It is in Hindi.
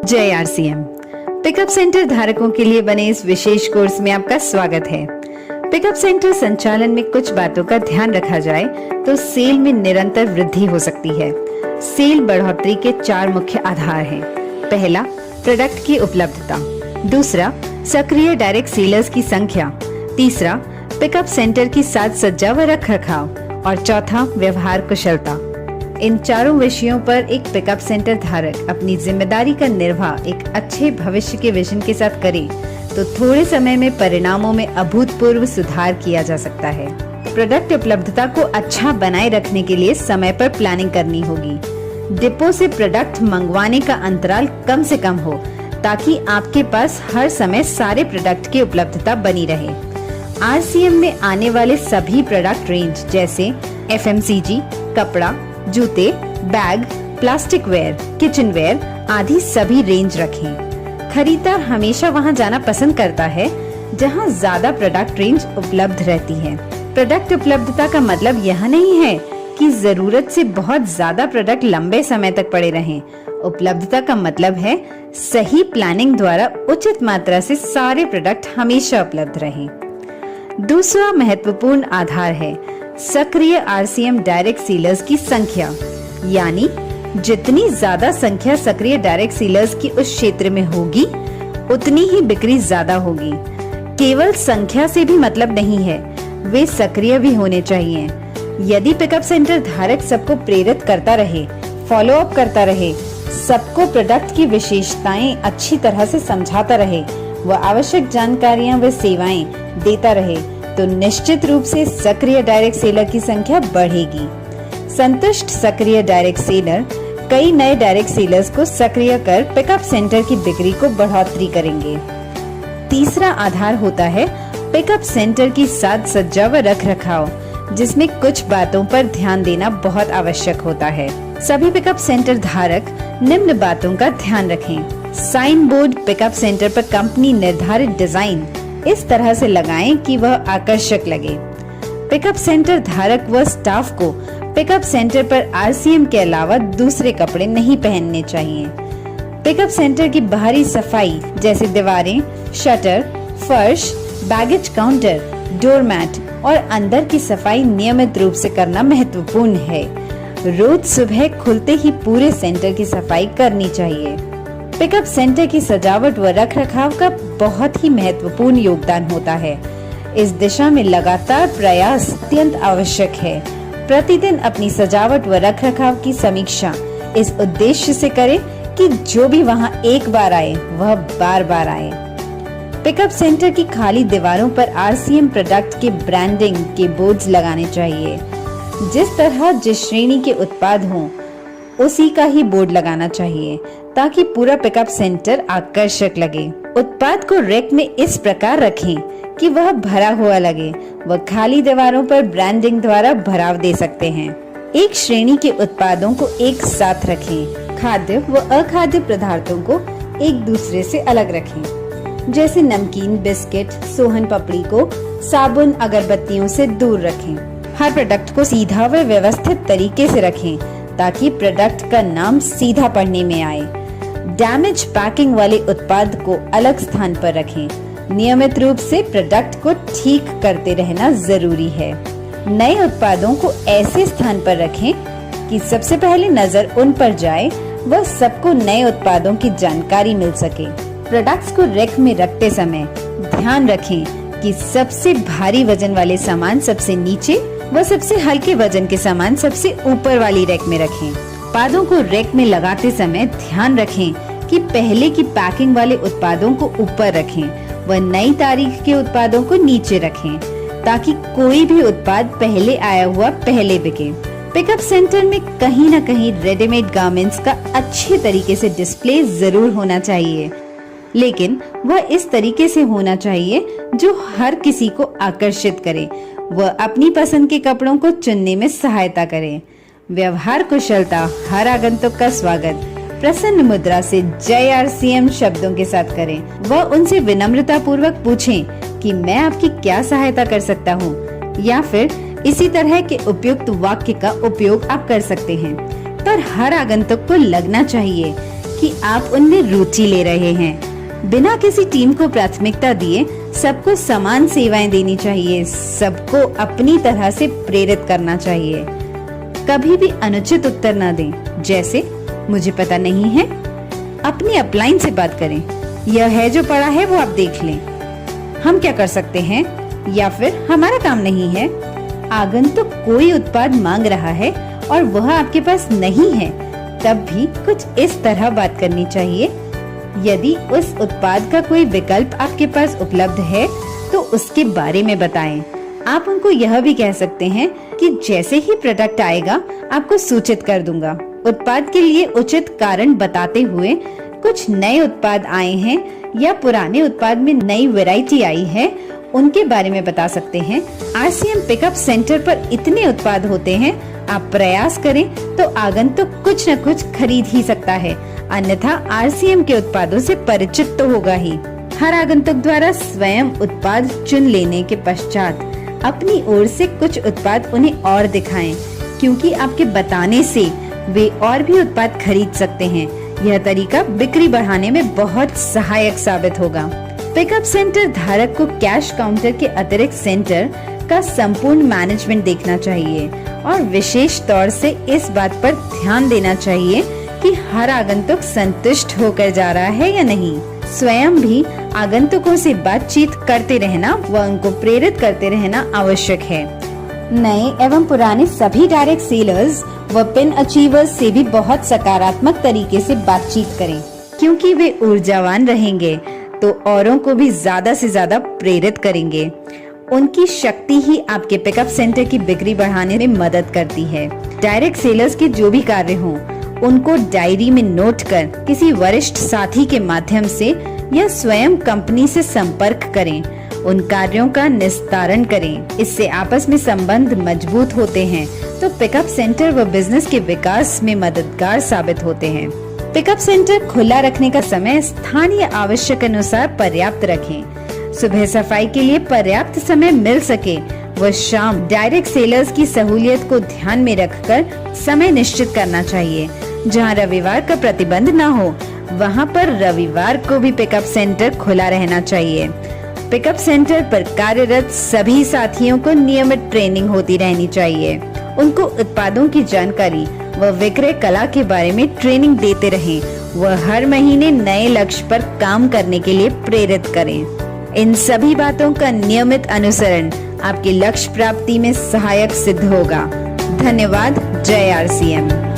जय आरसीएम। पिकअप सेंटर धारकों के लिए बने इस विशेष कोर्स में आपका स्वागत है। पिकअप सेंटर संचालन में कुछ बातों का ध्यान रखा जाए तो सेल में निरंतर वृद्धि हो सकती है। सेल बढ़ोतरी के 4 मुख्य आधार हैं। पहला, प्रोडक्ट की उपलब्धता। दूसरा, सक्रिय डायरेक्ट सेलर्स की संख्या। तीसरा, पिकअप सेंटर की साज सज्जा व रख रखाव। और चौथा, व्यवहार कुशलता। इन चारों विषयों पर एक पिकअप सेंटर धारक अपनी जिम्मेदारी का निर्वाह एक अच्छे भविष्य के विजन के साथ करे तो थोड़े समय में परिणामों में अभूतपूर्व सुधार किया जा सकता है। प्रोडक्ट उपलब्धता को अच्छा बनाए रखने के लिए समय पर प्लानिंग करनी होगी। डिपो से प्रोडक्ट मंगवाने का अंतराल कम से कम हो ताकि आपके पास हर समय सारे प्रोडक्ट की उपलब्धता बनी रहे। आरसीएम में आने वाले सभी प्रोडक्ट रेंज जैसे एफएमसीजी, कपड़ा, जूते, bag, plastic ware, kitchen ware आदि सभी रेंज रखें। खरीदार हमेशा वहां जाना पसंद करता है जहां ज्यादा प्रोडक्ट रेंज उपलब्ध रहती है। प्रोडक्ट उपलब्धता का मतलब यह नहीं है कि जरूरत से बहुत ज्यादा प्रोडक्ट लंबे समय तक पड़े रहें। उपलब्धता का मतलब है सही प्लानिंग द्वारा उचित मात्रा से सारे प्रोडक्ट हमेशा उपलब्ध रहें। दूसरा महत्वपूर्ण आधार है सक्रिय आरसीएम डायरेक्ट सेलर्स की संख्या, यानी जितनी ज्यादा संख्या सक्रिय डायरेक्ट सेलर्स की उस क्षेत्र में होगी उतनी ही बिक्री ज्यादा होगी। केवल संख्या से भी मतलब नहीं है, वे सक्रिय भी होने चाहिए। यदि पिकअप सेंटर धारक सबको प्रेरित करता रहे, फॉलो अप करता रहे, सबको प्रोडक्ट की विशेषताएं अच्छी तरह से समझाता रहे व आवश्यक जानकारियां व सेवाएं देता रहे तो निश्चित रूप से सक्रिय डायरेक्ट सेलर की संख्या बढ़ेगी। संतुष्ट सक्रिय डायरेक्ट सेलर कई नए डायरेक्ट सेलर्स को सक्रिय कर पिकअप सेंटर की बिक्री को बढ़ोतरी करेंगे। तीसरा आधार होता है पिकअप सेंटर की साज सज्जा व रख रखाव, जिसमें कुछ बातों पर ध्यान देना बहुत आवश्यक होता है। सभी पिकअप सेंटर धारक निम्न बातों का ध्यान रखें। साइन बोर्ड पिकअप सेंटर पर कंपनी निर्धारित डिजाइन इस तरह से लगाएं कि वह आकर्षक लगे। पिकअप सेंटर धारक व स्टाफ को पिकअप सेंटर पर आरसीएम के अलावा दूसरे कपड़े नहीं पहनने चाहिए। पिकअप सेंटर की बाहरी सफाई जैसे दीवारें, शटर, फर्श, बैगेज काउंटर, डोरमैट और अंदर की सफाई नियमित रूप से करना महत्वपूर्ण है। रोज सुबह खुलते ही पूरे सेंटर की सफाई करनी चाहिए। पिकअप सेंटर की सजावट व रख रखाव का बहुत ही महत्वपूर्ण योगदान होता है। इस दिशा में लगातार प्रयास अत्यंत आवश्यक है। प्रतिदिन अपनी सजावट व रख रखाव की समीक्षा इस उद्देश्य से करें कि जो भी वहां एक बार आए वह बार बार आए। पिकअप सेंटर की खाली दीवारों पर आरसीएम प्रोडक्ट के ब्रांडिंग के बोर्ड्स लगाने चाहिए। जिस तरह जिस श्रेणी के उत्पाद हों उसी का ही बोर्ड लगाना चाहिए ताकि पूरा पिकअप सेंटर आकर्षक लगे। उत्पाद को रैक में इस प्रकार रखें कि वह भरा हुआ लगे व खाली दीवारों पर ब्रांडिंग द्वारा भराव दे सकते हैं। एक श्रेणी के उत्पादों को एक साथ रखें। खाद्य व अखाद्य पदार्थों को एक दूसरे से अलग रखें। जैसे नमकीन, बिस्किट, सोहन पापड़ी को साबुन, अगरबत्तियों से दूर रखें। हर प्रोडक्ट को सीधा व व्यवस्थित तरीके से रखें ताकि प्रोडक्ट का नाम सीधा पढ़ने में आए। डैमेज पैकिंग वाले उत्पाद को अलग स्थान पर रखें। नियमित रूप से प्रोडक्ट को ठीक करते रहना जरूरी है। नए उत्पादों को ऐसे स्थान पर रखें कि सबसे पहले नजर उन पर जाए व सबको नए उत्पादों की जानकारी मिल सके। प्रोडक्ट्स को रैक में रखते समय ध्यान रखें कि सबसे भारी वजन वाले सामान सबसे नीचे व सबसे हल्के वजन के सामान सबसे ऊपर वाली रैक में रखें। उत्पादों को रैक में लगाते समय ध्यान रखें कि पहले की पैकिंग वाले उत्पादों को ऊपर रखें व नई तारीख के उत्पादों को नीचे रखें ताकि कोई भी उत्पाद पहले आया हुआ पहले बिके। पिकअप सेंटर में कहीं न कहीं रेडीमेड गारमेंट्स का अच्छे तरीके से डिस्प्ले जरूर होना चाहिए, लेकिन वह इस तरीके से होना चाहिए जो हर किसी को आकर्षित करे व अपनी पसंद के कपड़ों को चुनने में सहायता करे। व्यवहार कुशलता हर आगंतुक का स्वागत प्रसन्न मुद्रा से जय आरसीएम शब्दों के साथ करें व उनसे विनम्रता पूर्वक पूछें कि मैं आपकी क्या सहायता कर सकता हूँ, या फिर इसी तरह के उपयुक्त वाक्य का उपयोग आप कर सकते हैं। पर हर आगंतुक को लगना चाहिए कि आप उनमें रुचि ले रहे हैं। बिना किसी टीम को प्राथमिकता दिए सबको समान सेवाएं देनी चाहिए, सबको अपनी तरह से प्रेरित करना चाहिए। कभी भी अनुचित उत्तर ना दें, जैसे मुझे पता नहीं है। अपनी अपलाइन से बात करें, यह है जो पड़ा है वो आप देख लें, हम क्या कर सकते हैं, या फिर हमारा काम नहीं है। आगंतुक कोई उत्पाद मांग रहा है और वह आपके पास नहीं है, तब भी कुछ इस तरह बात करनी चाहिए। यदि उस उत्पाद का कोई विकल्प आपके पास उपलब्ध है तो उसके बारे में बताएं। आप उनको यह भी कह सकते हैं कि जैसे ही प्रोडक्ट आएगा आपको सूचित कर दूंगा। उत्पाद के लिए उचित कारण बताते हुए कुछ नए उत्पाद आए हैं या पुराने उत्पाद में नई वैरायटी आई है, उनके बारे में बता सकते हैं। RCM पिकअप सेंटर पर इतने उत्पाद होते हैं, आप प्रयास करें तो आगंतुक कुछ न कुछ खरीद ही सकता है, अन्यथा RCM के उत्पादों से परिचित तो होगा ही। हर आगंतुक द्वारा स्वयं उत्पाद चुन लेने के पश्चात अपनी ओर से कुछ उत्पाद उन्हें और दिखाएं, क्योंकि आपके बताने से वे और भी उत्पाद खरीद सकते हैं। यह तरीका बिक्री बढ़ाने में बहुत सहायक साबित होगा। पिकअप सेंटर धारक को कैश काउंटर के अतिरिक्त सेंटर का संपूर्ण मैनेजमेंट देखना चाहिए और विशेष तौर से इस बात पर ध्यान देना चाहिए कि हर आगंतुक संतुष्ट होकर जा रहा है या नहीं। स्वयं भी आगंतुकों से बातचीत करते रहना व उनको प्रेरित करते रहना आवश्यक है। नए एवं पुराने सभी डायरेक्ट सेलर्स व पिन अचीवर्स से भी बहुत सकारात्मक तरीके से बातचीत करें, क्योंकि वे ऊर्जावान रहेंगे तो औरों को भी ज्यादा से ज्यादा प्रेरित करेंगे। उनकी शक्ति ही आपके पिकअप सेंटर की बिक्री बढ़ाने में मदद करती है। डायरेक्ट सेलर्स के जो भी कार्य हों, उनको डायरी में नोट कर किसी वरिष्ठ साथी के माध्यम से या स्वयं कंपनी से संपर्क करें। उन कार्यों का निस्तारण करें। इससे आपस में संबंध मजबूत होते हैं तो पिकअप सेंटर व बिजनेस के विकास में मददगार साबित होते हैं। पिकअप सेंटर खुला रखने का समय स्थानीय आवश्यक अनुसार पर्याप्त रखें। सुबह सफाई के लिए पर्याप्त समय मिल सके व शाम डायरेक्ट सेलर्स की सहूलियत को ध्यान में रखकर समय निश्चित करना चाहिए। जहां रविवार का प्रतिबंध न हो, वहां पर रविवार को भी पिकअप सेंटर खुला रहना चाहिए। पिकअप सेंटर पर कार्यरत सभी साथियों को नियमित ट्रेनिंग होती रहनी चाहिए। उनको उत्पादों की जानकारी व विक्रय कला के बारे में ट्रेनिंग देते रहें व हर महीने नए लक्ष्य पर काम करने के लिए प्रेरित करें। इन सभी बातों का नियमित अनुसरण आपके लक्ष्य प्राप्ति में सहायक सिद्ध होगा। धन्यवाद। जय RCM।